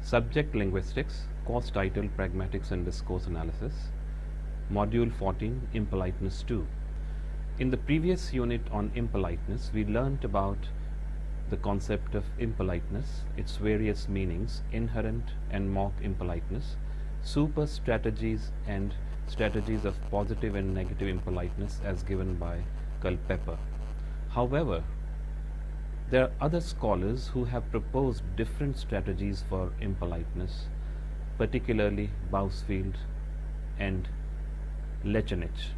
Subject Linguistics, course title Pragmatics and Discourse Analysis, Module 14, Impoliteness 2. In the previous unit on impoliteness, we learnt about the concept of impoliteness, its various meanings, inherent and mock impoliteness, super strategies and strategies of positive and negative impoliteness as given by Culpeper. However, there are other scholars who have proposed different strategies for impoliteness, particularly Bousfield and Lechenich.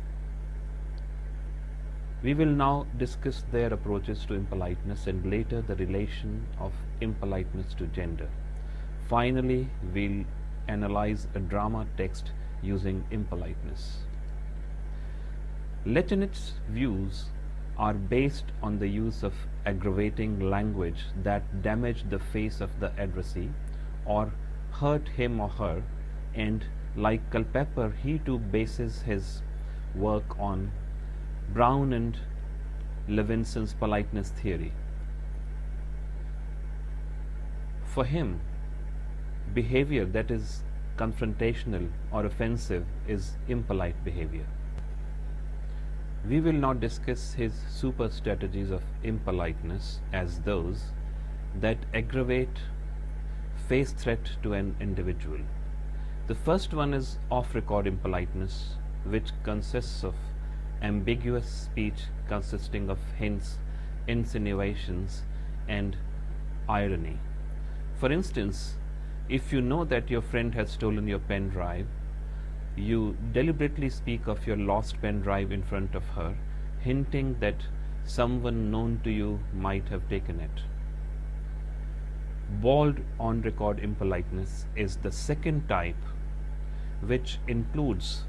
We will now discuss their approaches to impoliteness and later the relation of impoliteness to gender. Finally, we'll analyze a drama text using impoliteness. Lechenich's views are based on the use of aggravating language that damage the face of the addressee or hurt him or her, and like Culpeper, he too bases his work on Brown and Levinson's politeness theory. For him, behavior that is confrontational or offensive is impolite behavior. We will now discuss his super strategies of impoliteness as those that aggravate face threat to an individual. The first one is off-record impoliteness, which consists of ambiguous speech consisting of hints, insinuations, and irony. For instance, if you know that your friend has stolen your pen drive, you deliberately speak of your lost pen drive in front of her, hinting that someone known to you might have taken it. Bald on-record impoliteness is the second type, which includes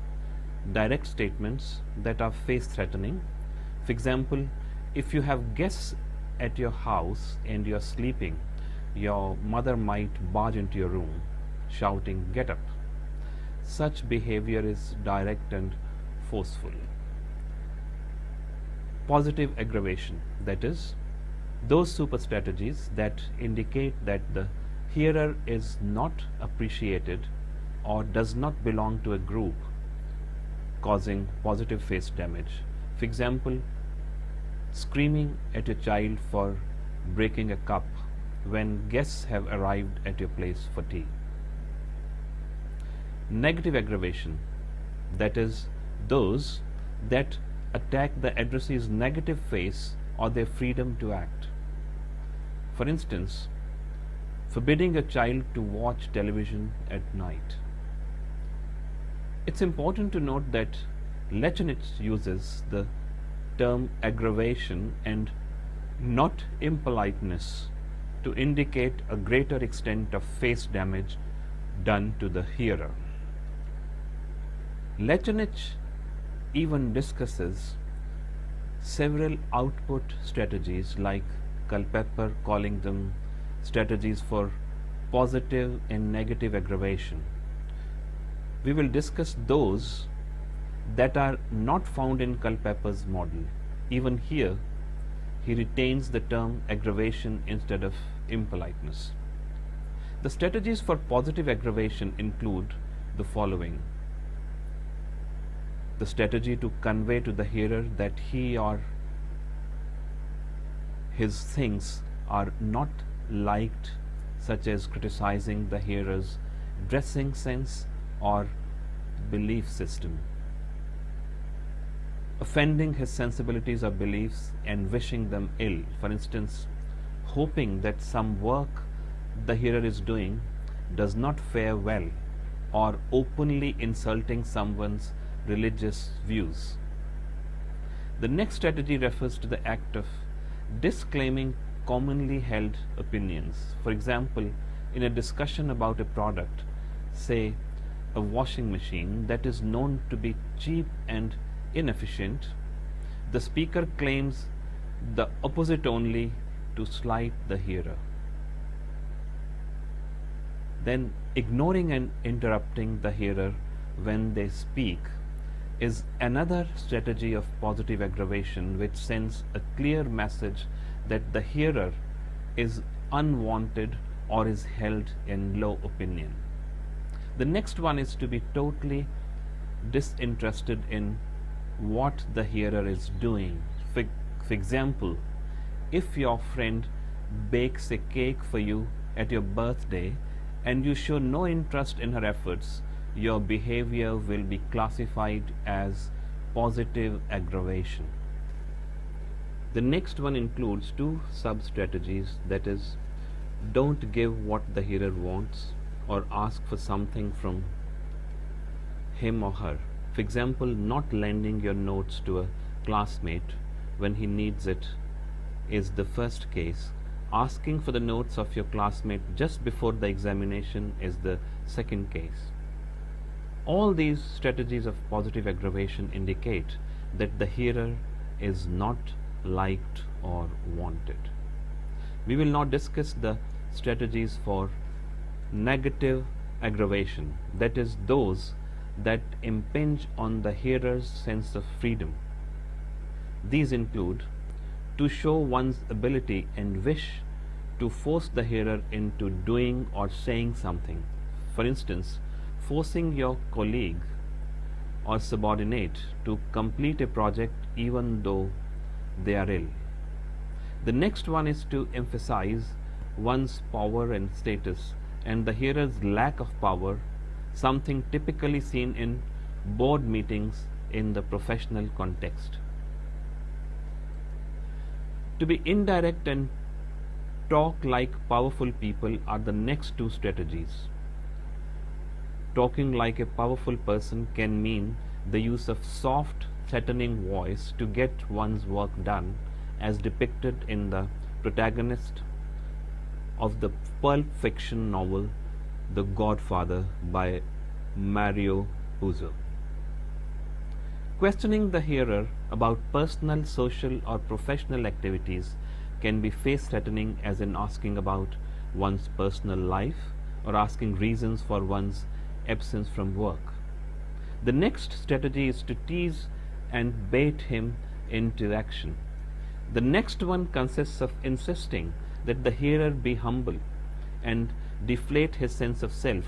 direct statements that are face-threatening. For example, if you have guests at your house and you are sleeping, your mother might barge into your room shouting, "Get up." Such behavior is direct and forceful. Positive aggravation, that is, those super strategies that indicate that the hearer is not appreciated or does not belong to a group, causing positive face damage. For example, screaming at your child for breaking a cup when guests have arrived at your place for tea. Negative aggravation, that is, those that attack the addressee's negative face or their freedom to act. For instance, forbidding a child to watch television at night. It's important to note that Lechenich uses the term aggravation and not impoliteness to indicate a greater extent of face damage done to the hearer. Lechenich even discusses several output strategies, like Culpeper calling them strategies for positive and negative aggravation. We will discuss those that are not found in Culpeper's model. Even here, he retains the term aggravation instead of impoliteness. The strategies for positive aggravation include the following: the strategy to convey to the hearer that he or his things are not liked, such as criticizing the hearer's dressing sense or belief system, offending his sensibilities or beliefs and wishing them ill. For instance, hoping that some work the hearer is doing does not fare well, or openly insulting someone's religious views. The next strategy refers to the act of disclaiming commonly held opinions. For example, in a discussion about a product, say a washing machine that is known to be cheap and inefficient, the speaker claims the opposite only to slight the hearer. Then, ignoring and interrupting the hearer when they speak is another strategy of positive aggravation, which sends a clear message that the hearer is unwanted or is held in low opinion. The next one is to be totally disinterested in what the hearer is doing. For example, if your friend bakes a cake for you at your birthday and you show no interest in her efforts, your behavior will be classified as positive aggravation. The next one includes two sub-strategies, that is, don't give what the hearer wants or ask for something from him or her. For example, not lending your notes to a classmate when he needs it is the first case. Asking for the notes of your classmate just before the examination is the second case. All these strategies of positive aggravation indicate that the hearer is not liked or wanted. We will now discuss the strategies for negative aggravation, that is, those that impinge on the hearer's sense of freedom. These include to show one's ability and wish to force the hearer into doing or saying something. For instance, forcing your colleague or subordinate to complete a project even though they are ill. The next one is to emphasize one's power and status and the hearer's lack of power, something typically seen in board meetings in the professional context. To be indirect and talk like powerful people are the next two strategies. Talking like a powerful person can mean the use of soft, threatening voice to get one's work done, as depicted in the protagonist of the pulp fiction novel The Godfather by Mario Puzo. Questioning the hearer about personal, social, or professional activities can be face-threatening, as in asking about one's personal life or asking reasons for one's absence from work. The next strategy is to tease and bait him into action. The next one consists of insisting that the hearer be humble and deflate his sense of self,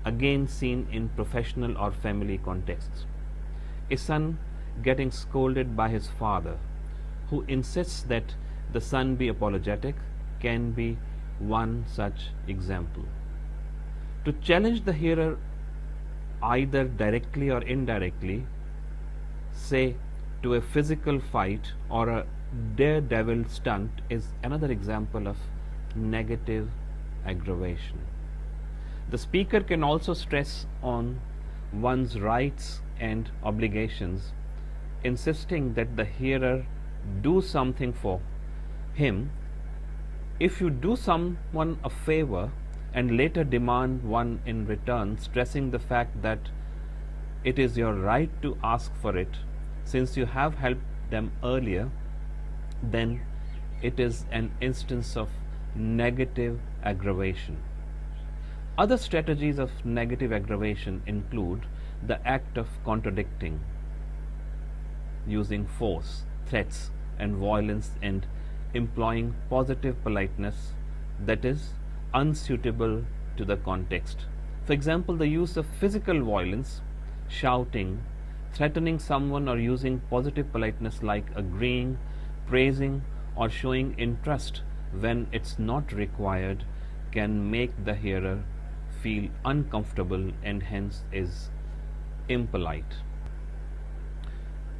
again seen in professional or family contexts. A son getting scolded by his father, who insists that the son be apologetic, can be one such example. To challenge the hearer either directly or indirectly, say to a physical fight or a daredevil stunt, is another example of negative aggravation. The speaker can also stress on one's rights and obligations, insisting that the hearer do something for him. If you do someone a favor and later demand one in return, stressing the fact that it is your right to ask for it since you have helped them earlier, then it is an instance of negative aggravation. Other strategies of negative aggravation include the act of contradicting, using force, threats, and violence, and employing positive politeness that is unsuitable to the context. For example, the use of physical violence, shouting, threatening someone, or using positive politeness like agreeing, praising, or showing interest when it's not required can make the hearer feel uncomfortable and hence is impolite.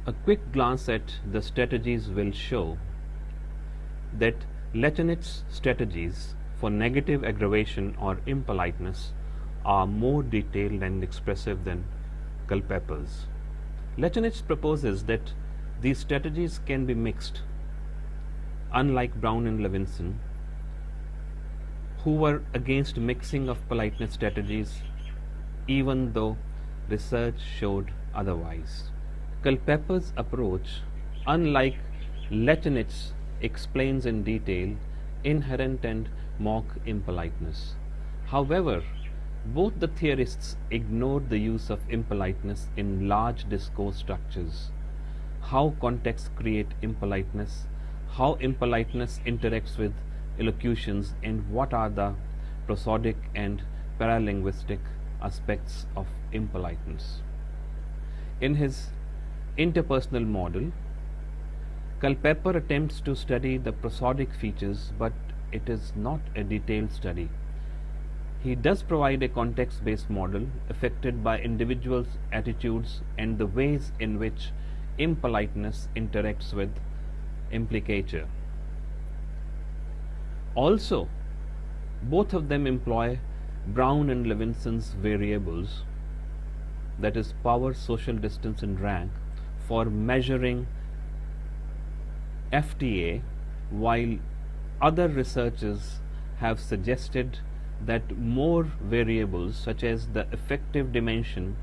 A quick glance at the strategies will show that Lechenitz's strategies for negative aggravation or impoliteness are more detailed and expressive than Culpeper's. Lechenitz proposes that these strategies can be mixed, unlike Brown and Levinson, who were against mixing of politeness strategies even though research showed otherwise. Culpeper's approach, unlike Lechenitz, explains in detail inherent and mock impoliteness. However, both the theorists ignored the use of impoliteness in large discourse structures, how contexts create impoliteness, how impoliteness interacts with elocutions, and what are the prosodic and paralinguistic aspects of impoliteness. In his interpersonal model, Culpeper attempts to study the prosodic features, but it is not a detailed study. He does provide a context-based model affected by individuals' attitudes and the ways in which impoliteness interacts with implicature. Also, both of them employ Brown and Levinson's variables, that is power, social distance and rank, for measuring FTA, while other researchers have suggested that more variables such as the affective dimension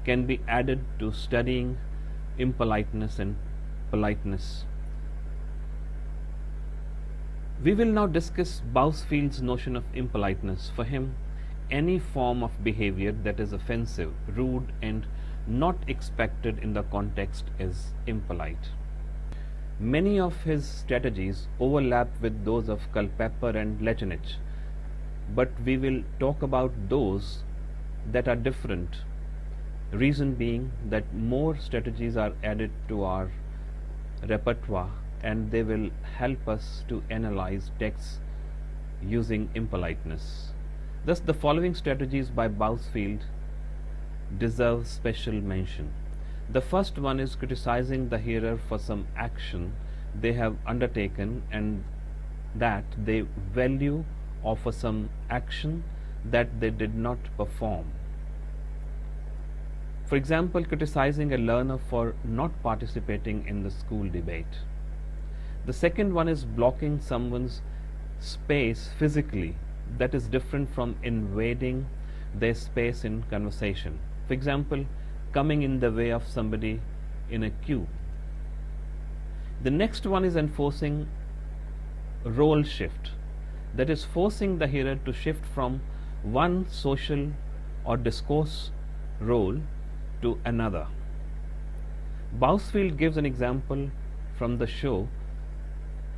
can be added to studying impoliteness and politeness. We will now discuss Bousfield's notion of impoliteness. For him, any form of behavior that is offensive, rude, and not expected in the context is impolite. Many of his strategies overlap with those of Culpeper and Lechenich, but we will talk about those that are different. Reason being that more strategies are added to our repertoire and they will help us to analyze texts using impoliteness. Thus, the following strategies by Bousfield deserve special mention. The first one is criticizing the hearer for some action they have undertaken and that they value, or for some action that they did not perform. For example, criticizing a learner for not participating in the school debate. The second one is blocking someone's space physically, that is different from invading their space in conversation. For example, coming in the way of somebody in a queue. The next one is enforcing role shift, that is forcing the hearer to shift from one social or discourse role to another. Bousfield gives an example from the show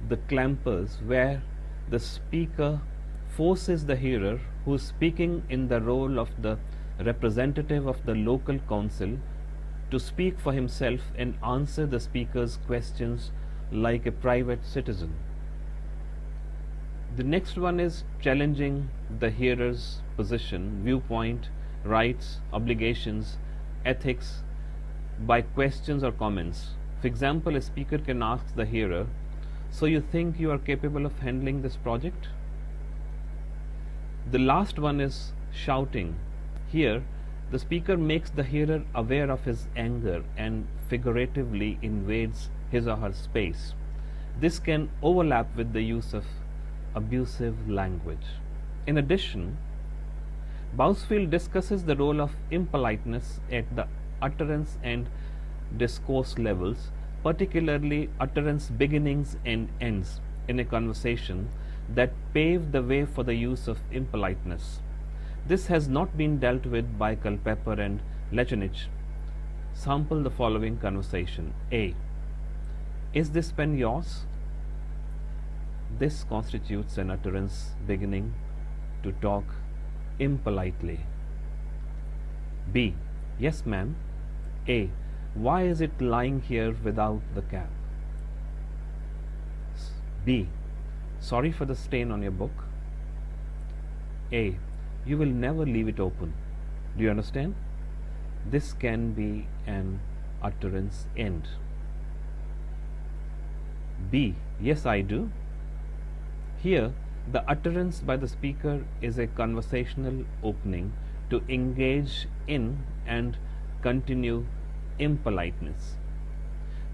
The Clampers, where the speaker forces the hearer, who is speaking in the role of the representative of the local council, to speak for himself and answer the speaker's questions like a private citizen. The next one is challenging the hearer's position, viewpoint, rights, obligations, ethics by questions or comments. For example, a speaker can ask the hearer, "So you think you are capable of handling this project?" The last one is shouting. Here, the speaker makes the hearer aware of his anger and figuratively invades his or her space. This can overlap with the use of abusive language. In addition, Bousfield discusses the role of impoliteness at the utterance and discourse levels, particularly utterance beginnings and ends in a conversation that pave the way for the use of impoliteness. This has not been dealt with by Culpeper and Lechenich. Sample the following conversation. A. Is this pen yours? This constitutes an utterance beginning to talk impolitely. B. Yes, ma'am. A. Why is it lying here without the cap? B. Sorry for the stain on your book. A. You will never leave it open. Do you understand? This can be an utterance end. B. Yes, I do. Here, the utterance by the speaker is a conversational opening to engage in and continue impoliteness.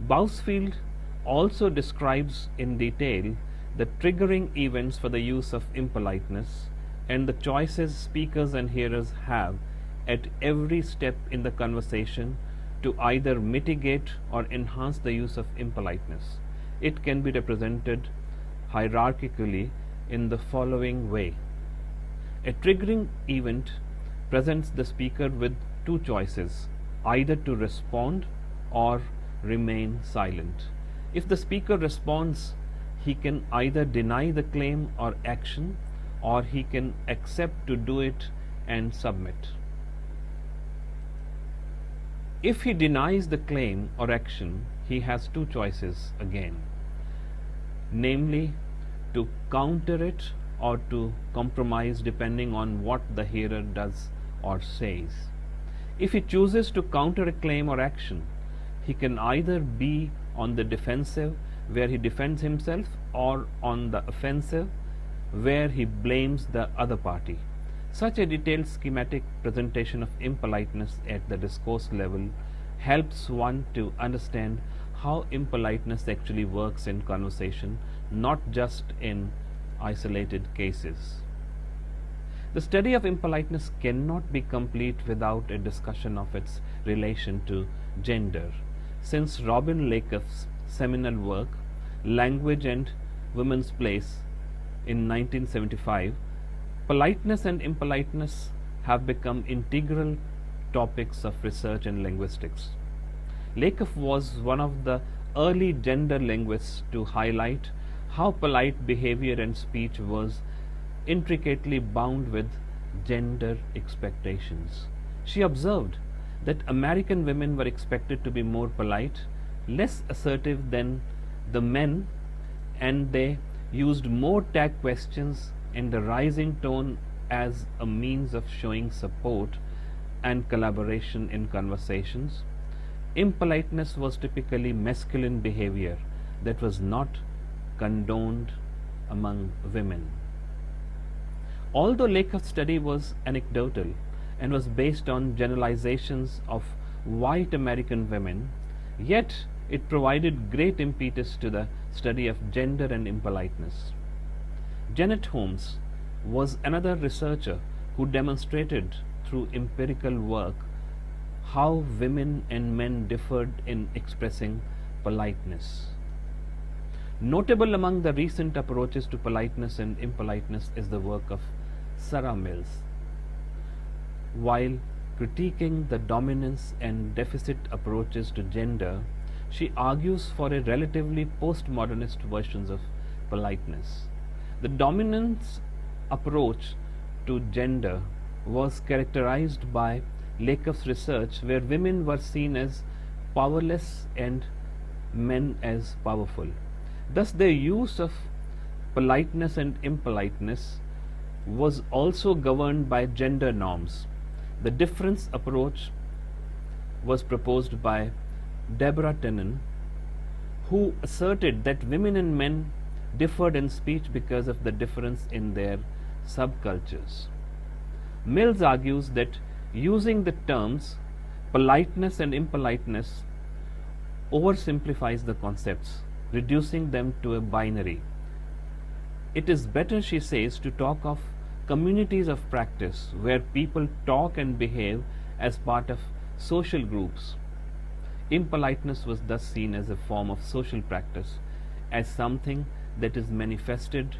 Bousfield also describes in detail the triggering events for the use of impoliteness and the choices speakers and hearers have at every step in the conversation to either mitigate or enhance the use of impoliteness. It can be represented hierarchically in the following way. A triggering event presents the speaker with two choices, either to respond or remain silent. If the speaker responds, he can either deny the claim or action, or he can accept to do it and submit. If he denies the claim or action, he has two choices again, namely to counter it or to compromise depending on what the hearer does or says. If he chooses to counter a claim or action, he can either be on the defensive, where he defends himself, or on the offensive, where he blames the other party. Such a detailed schematic presentation of impoliteness at the discourse level helps one to understand how impoliteness actually works in conversation, not just in isolated cases. The study of impoliteness cannot be complete without a discussion of its relation to gender. Since Robin Lakoff's seminal work, Language and Women's Place, in 1975, politeness and impoliteness have become integral topics of research in linguistics. Lakoff was one of the early gender linguists to highlight how polite behavior and speech was intricately bound with gender expectations. She observed that American women were expected to be more polite, less assertive than the men, and they used more tag questions and a rising tone as a means of showing support and collaboration in conversations. Impoliteness was typically masculine behavior that was not condoned among women. Although Lakoff's study was anecdotal and was based on generalizations of white American women, yet it provided great impetus to the study of gender and impoliteness. Janet Holmes was another researcher who demonstrated through empirical work how women and men differed in expressing politeness. Notable among the recent approaches to politeness and impoliteness is the work of Sarah Mills. While critiquing the dominance and deficit approaches to gender, she argues for a relatively postmodernist version of politeness. The dominance approach to gender was characterized by Lakoff's research, where women were seen as powerless and men as powerful. Thus, their use of politeness and impoliteness was also governed by gender norms. The difference approach was proposed by Deborah Tennant, who asserted that women and men differed in speech because of the difference in their subcultures. Mills argues that using the terms politeness and impoliteness oversimplifies the concepts, reducing them to a binary. It is better, she says, to talk of communities of practice where people talk and behave as part of social groups. Impoliteness was thus seen as a form of social practice, as something that is manifested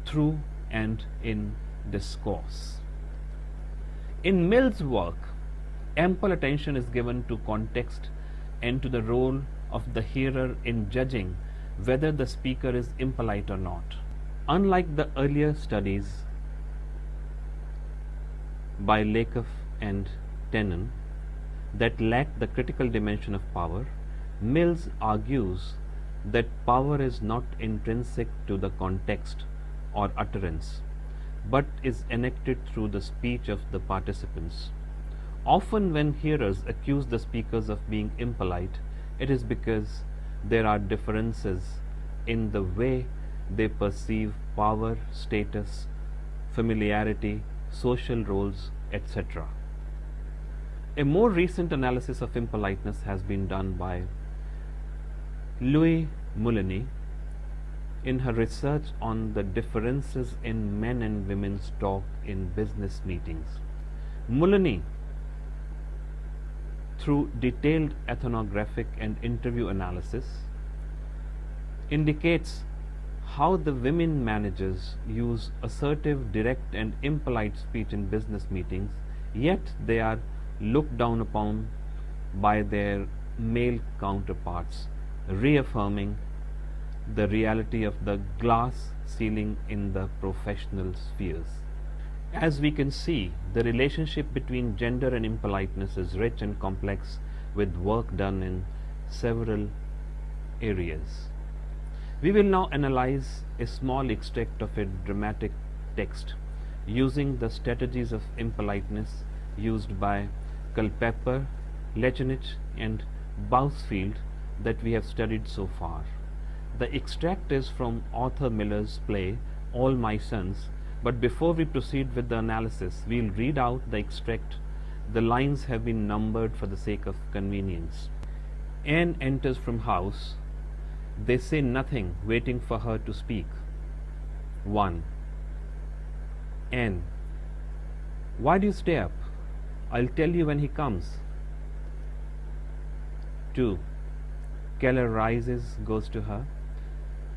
through and in discourse. In Mill's work, ample attention is given to context and to the role of the hearer in judging whether the speaker is impolite or not. Unlike the earlier studies by Lakoff and Tennant that lacked the critical dimension of power, Mills argues that power is not intrinsic to the context or utterance, but is enacted through the speech of the participants. Often when hearers accuse the speakers of being impolite, it is because there are differences in the way they perceive power, status, familiarity, social roles, etc. A more recent analysis of impoliteness has been done by Louise Mullany in her research on the differences in men and women's talk in business meetings. Mullany, through detailed ethnographic and interview analysis, indicates how the women managers use assertive, direct, and impolite speech in business meetings, yet they are looked down upon by their male counterparts, reaffirming the reality of the glass ceiling in the professional spheres. As we can see, the relationship between gender and impoliteness is rich and complex, with work done in several areas. We will now analyze a small extract of a dramatic text using the strategies of impoliteness used by Culpeper, Lechenich, and Bousfield that we have studied so far. The extract is from Arthur Miller's play All My Sons, but before we proceed with the analysis, we'll read out the extract. The lines have been numbered for the sake of convenience. Anne enters from house. They say nothing, waiting for her to speak. 1. Anne. Why do you stay up? I'll tell you when he comes. 2. Keller rises, goes to her.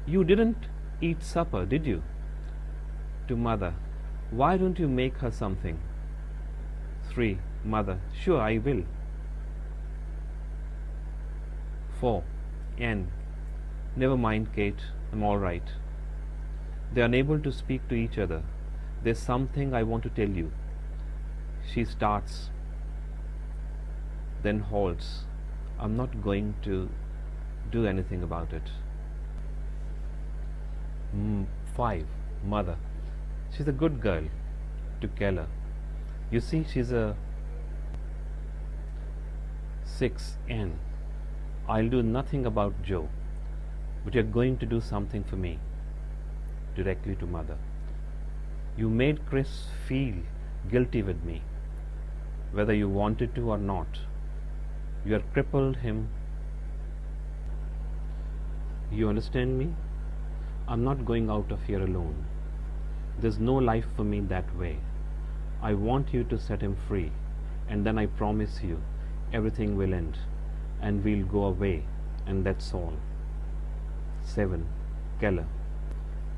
You didn't eat supper, did you? To mother. Why don't you make her something? 3. Mother. Sure, I will. 4. Anne. Never mind, Kate. I'm all right. They're unable to speak to each other. There's something I want to tell you. She starts, then halts. I'm not going to do anything about it. 5. Mother. She's a good girl. To Keller. You see, she's a 6. Anne. I'll do nothing about Joe, but you're going to do something for me. Directly to mother. You made Chris feel guilty with me, whether you wanted to or not. You have crippled him. You understand me? I'm not going out of here alone. There's no life for me that way. I want you to set him free, and then I promise you everything will end, and we'll go away, and that's all. 7. Keller.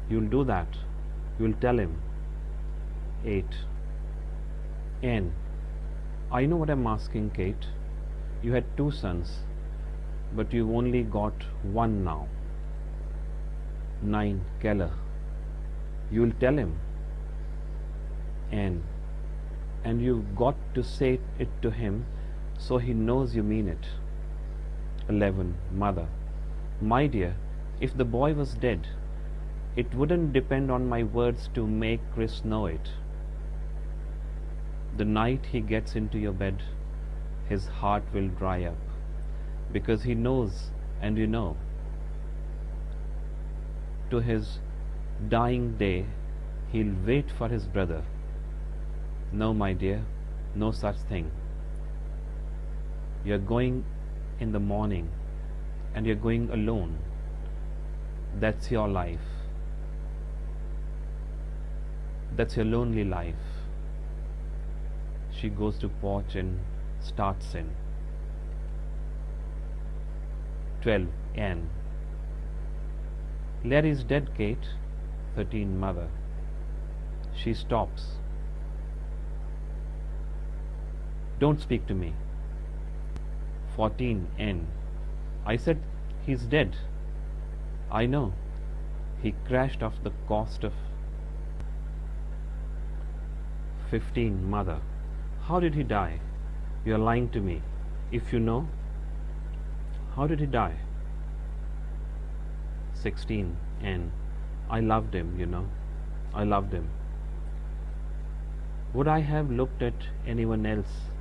You'll do that. You'll tell him. 8. Anne. I know what I'm asking, Kate. You had 2 sons, but you've only got 1 now. 9. Keller. You'll tell him. Anne. And you've got to say it to him so he knows you mean it. 11. Mother. My dear, if the boy was dead, it wouldn't depend on my words to make Chris know it. The night he gets into your bed, his heart will dry up, because he knows, and you know. To his dying day, he'll wait for his brother. No, my dear, no such thing. You're going in the morning, and you're going alone. That's your life. That's your lonely life. She goes to porch and starts in. 12. Anne. Larry's dead, Kate. 13. Mother. She stops. Don't speak to me. 14. Anne. I said he's dead. I know. He crashed off the coast of. 15. Mother. How did he die? You are lying to me. If you know, how did he die? 16. Anne. I loved him, you know. I loved him. Would I have looked at anyone else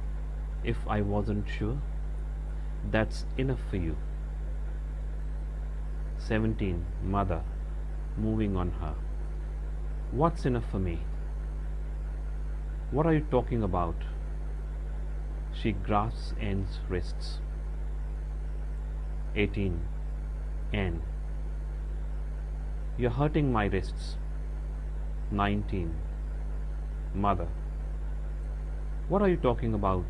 if I wasn't sure? That's enough for you. 17. Mother. Moving on her. What's enough for me? What are you talking about? She grasps Anne's wrists. 18. Anne. You're hurting my wrists. 19. Mother. What are you talking about?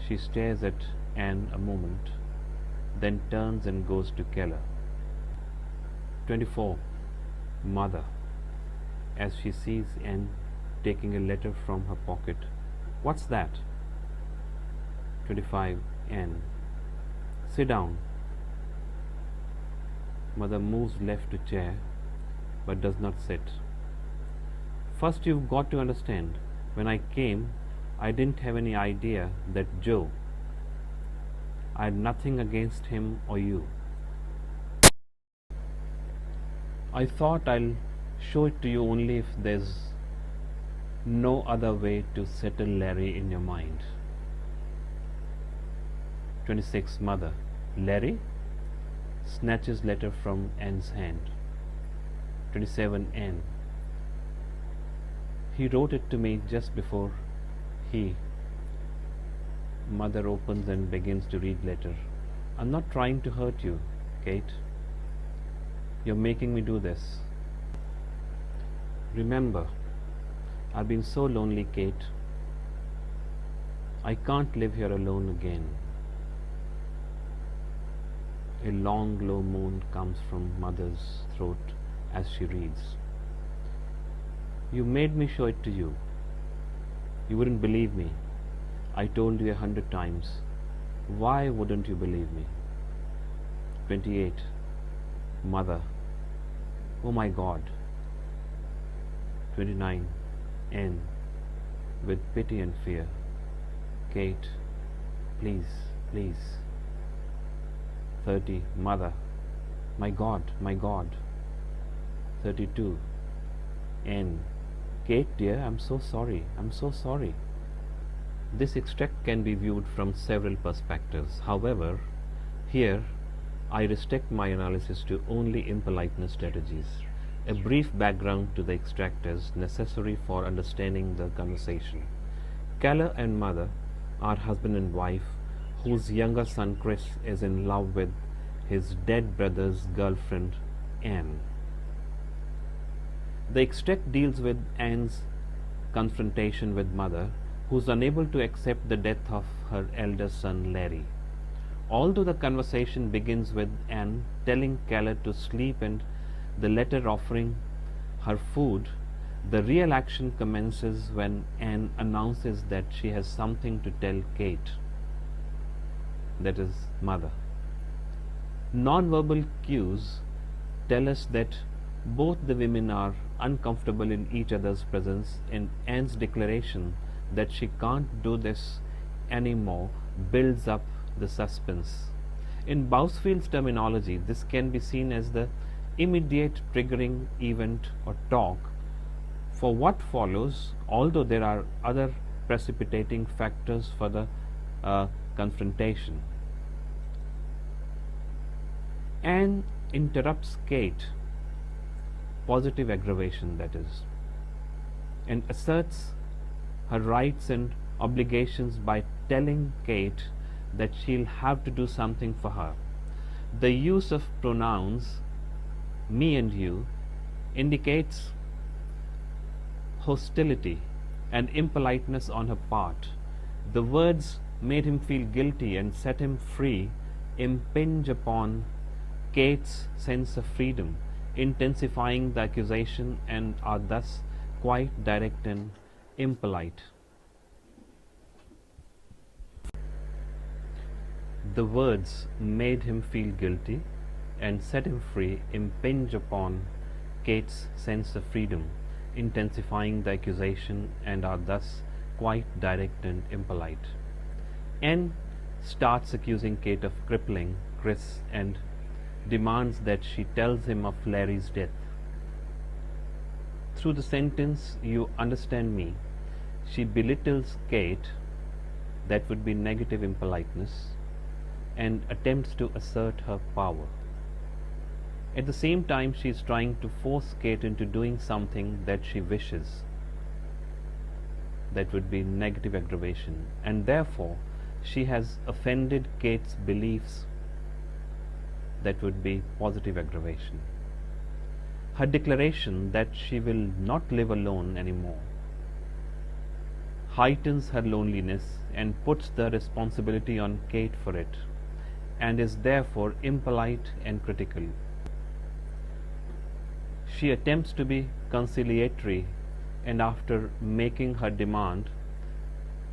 She stares at Anne a moment, then turns and goes to Keller. 24. Mother. As she sees Anne taking a letter from her pocket. What's that? 25. Anne. Sit down. Mother moves left to chair but does not sit. First, you've got to understand, when I came, I didn't have any idea that Joe. I had nothing against him or you. I thought I'll show it to you only if there's no other way to settle Larry in your mind. 26. Mother. Larry? Snatches letter from Anne's hand. 27. Anne. He wrote it to me just before he. Mother opens and begins to read letter. I'm not trying to hurt you, Kate. You're making me do this. Remember, I've been so lonely, Kate. I can't live here alone again. A long, low moan comes from Mother's throat as she reads. You made me show it to you. You wouldn't believe me. I told you 100 times. Why wouldn't you believe me? 28. Mother. Oh my God. 29. N. With pity and fear. Kate, please, please. 30. Mother. My God, my God. 32. N. Kate dear, I'm so sorry, I'm so sorry. This extract can be viewed from several perspectives. However, here I restrict my analysis to only impoliteness strategies. A brief background to the extract is necessary for understanding the conversation. Keller and Mother are husband and wife whose younger son Chris is in love with his dead brother's girlfriend Anne. The extract deals with Anne's confrontation with Mother, who is unable to accept the death of her elder son Larry. Although the conversation begins with Anne telling Keller to sleep and the latter offering her food, the real action commences when Anne announces that she has something to tell Kate, that is, Mother. Non-verbal cues tell us that both the women are uncomfortable in each other's presence, and Anne's declaration that she can't do this anymore builds up the suspense. In Bousfield's terminology, this can be seen as the immediate triggering event or talk for what follows, although there are other precipitating factors for the confrontation. Anne interrupts Kate, positive aggravation that is, and asserts her rights and obligations by telling Kate that she'll have to do something for her. The use of pronouns me and you indicates hostility and impoliteness on her part. The words made him feel guilty and set him free impinge upon Kate's sense of freedom, intensifying the accusation, and are thus quite direct and impolite. The words made him feel guilty and set him free impinge upon Kate's sense of freedom, intensifying the accusation, and are thus quite direct and impolite. N starts accusing Kate of crippling Chris and demands that she tells him of Larry's death. Through the sentence, you understand me, she belittles Kate, that would be negative impoliteness, and attempts to assert her power. At the same time, she is trying to force Kate into doing something that she wishes, that would be negative aggravation, and therefore she has offended Kate's beliefs, that would be positive aggravation. Her declaration that she will not live alone anymore heightens her loneliness and puts the responsibility on Kate for it, and is therefore impolite and critical. She attempts to be conciliatory, and after making her demand,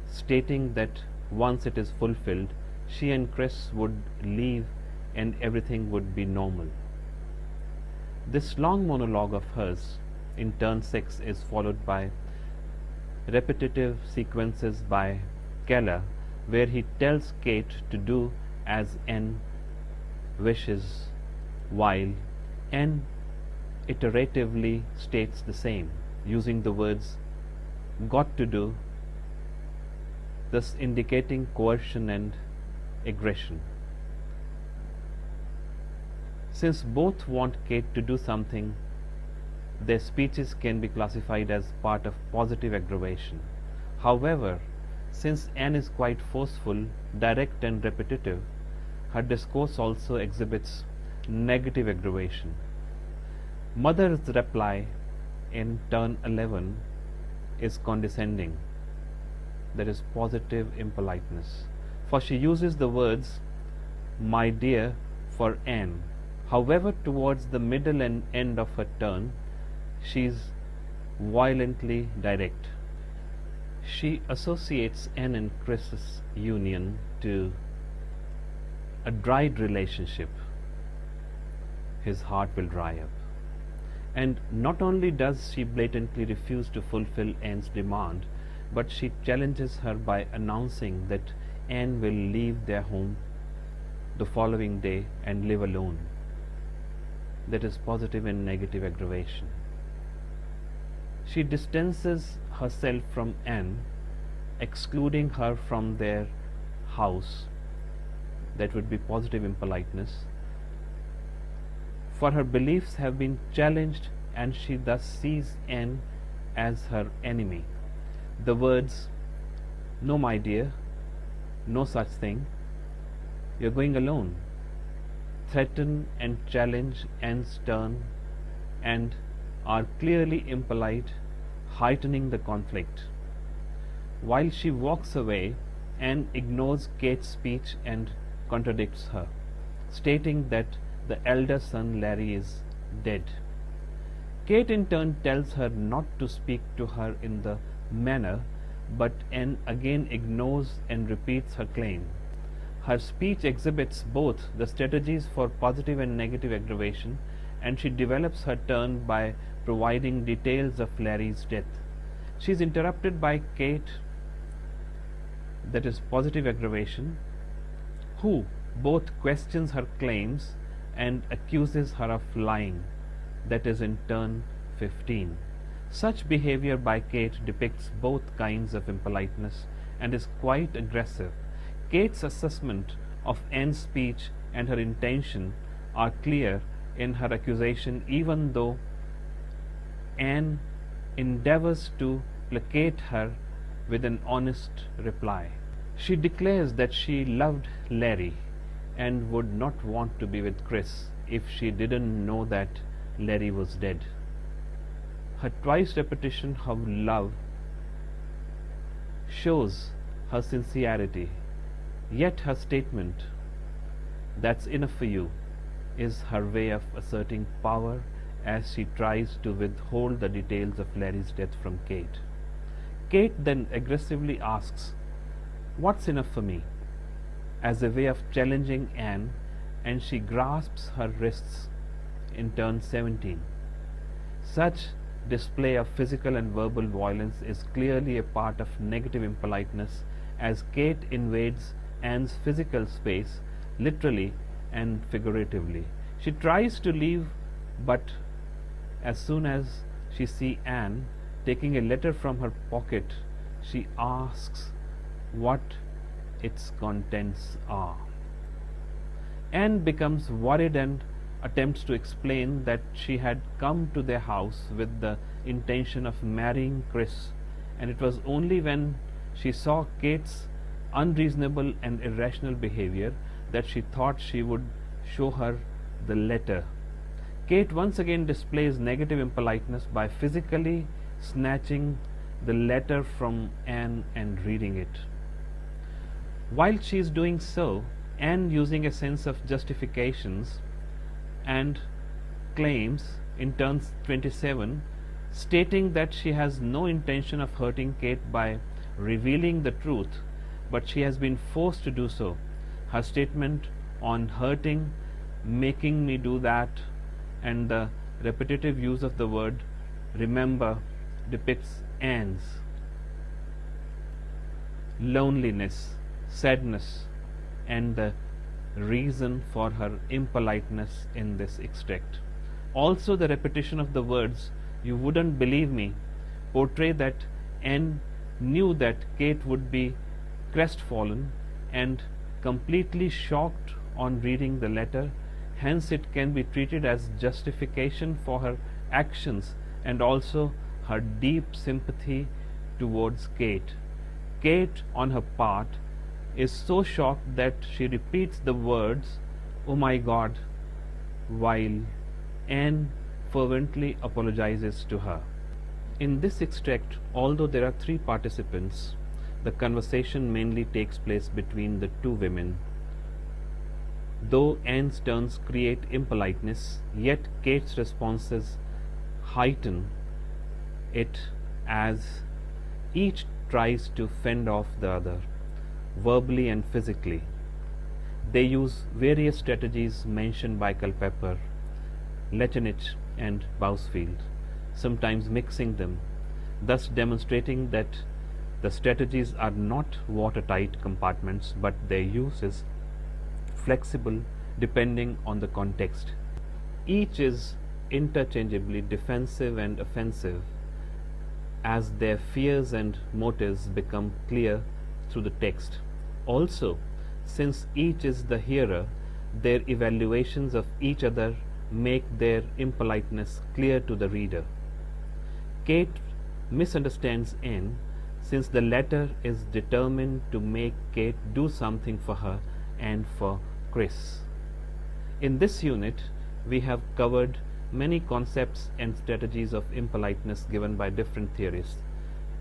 stating that once it is fulfilled, she and Chris would leave and everything would be normal. This long monologue of hers in turn 6 is followed by repetitive sequences by Keller where he tells Kate to do as N wishes while N iteratively states the same, using the words got to do, thus indicating coercion and aggression. Since both want Kate to do something, their speeches can be classified as part of positive aggravation. However, since Anne is quite forceful, direct and repetitive, her discourse also exhibits negative aggravation. Mother's reply in turn 11 is condescending, that is positive impoliteness, for she uses the words my dear for Anne. However, towards the middle and end of her turn, she is violently direct. She associates Anne and Chris's union to a dried relationship. His heart will dry up. And not only does she blatantly refuse to fulfill Anne's demand, but she challenges her by announcing that Anne will leave their home the following day and live alone. That is positive and negative aggravation. She distances herself from Anne, excluding her from their house. That would be positive impoliteness. For her beliefs have been challenged and she thus sees Anne as her enemy. The words, no my dear, no such thing, you're going alone, threaten and challenge Anne's turn and are clearly impolite, heightening the conflict. While she walks away, Anne ignores Kate's speech and contradicts her, stating that the elder son Larry is dead. Kate in turn tells her not to speak to her in the manner, but Anne again ignores and repeats her claim. Her speech exhibits both the strategies for positive and negative aggravation, and she develops her turn by providing details of Larry's death. She is interrupted by Kate, that is positive aggravation, who both questions her claims and accuses her of lying, that is in turn 15. Such behavior by Kate depicts both kinds of impoliteness and is quite aggressive. Kate's assessment of Anne's speech and her intention are clear in her accusation, even though Anne endeavors to placate her with an honest reply. She declares that she loved Larry and would not want to be with Chris if she didn't know that Larry was dead. Her twice repetition of love shows her sincerity, yet her statement, that's enough for you, is her way of asserting power as she tries to withhold the details of Larry's death from Kate. Kate then aggressively asks, what's enough for me? As a way of challenging Anne, and she grasps her wrists in turn 17. Such display of physical and verbal violence is clearly a part of negative impoliteness, as Kate invades Anne's physical space, literally and figuratively. She tries to leave, but as soon as she sees Anne taking a letter from her pocket, she asks what its contents are. Anne becomes worried and attempts to explain that she had come to their house with the intention of marrying Chris, and it was only when she saw Kate's unreasonable and irrational behavior that she thought she would show her the letter. Kate once again displays negative impoliteness by physically snatching the letter from Anne and reading it. While she is doing so, Anne, using a sense of justifications and claims in turn 27, stating that she has no intention of hurting Kate by revealing the truth, but she has been forced to do so. Her statement on hurting, making me do that, and the repetitive use of the word remember depicts Anne's loneliness, sadness, and the reason for her impoliteness in this extract. Also, the repetition of the words, "You wouldn't believe me," portray that Anne knew that Kate would be crestfallen and completely shocked on reading the letter. Hence, it can be treated as justification for her actions and also her deep sympathy towards Kate. Kate, on her part, is so shocked that she repeats the words, "Oh my God," while Anne fervently apologizes to her. In this extract, although there are three participants, the conversation mainly takes place between the two women. Though Anne's turns create impoliteness, yet Kate's responses heighten it as each tries to fend off the other, verbally and physically. They use various strategies mentioned by Culpeper, Lechenich, and Bousfield, sometimes mixing them, thus demonstrating that the strategies are not watertight compartments, but their use is flexible depending on the context. Each is interchangeably defensive and offensive as their fears and motives become clear through the text. Also, since each is the hearer, their evaluations of each other make their impoliteness clear to the reader. Kate misunderstands Anne, since the latter is determined to make Kate do something for her and for Chris. In this unit, we have covered many concepts and strategies of impoliteness given by different theorists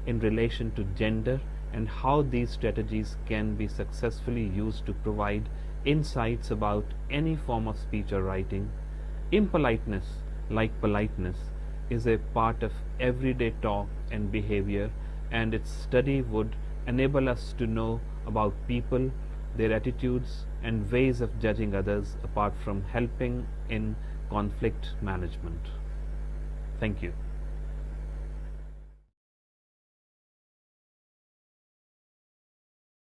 in relation to gender and how these strategies can be successfully used to provide insights about any form of speech or writing. Impoliteness, like politeness, is a part of everyday talk and behavior, and its study would enable us to know about people, their attitudes, and ways of judging others, apart from helping in conflict management. Thank you.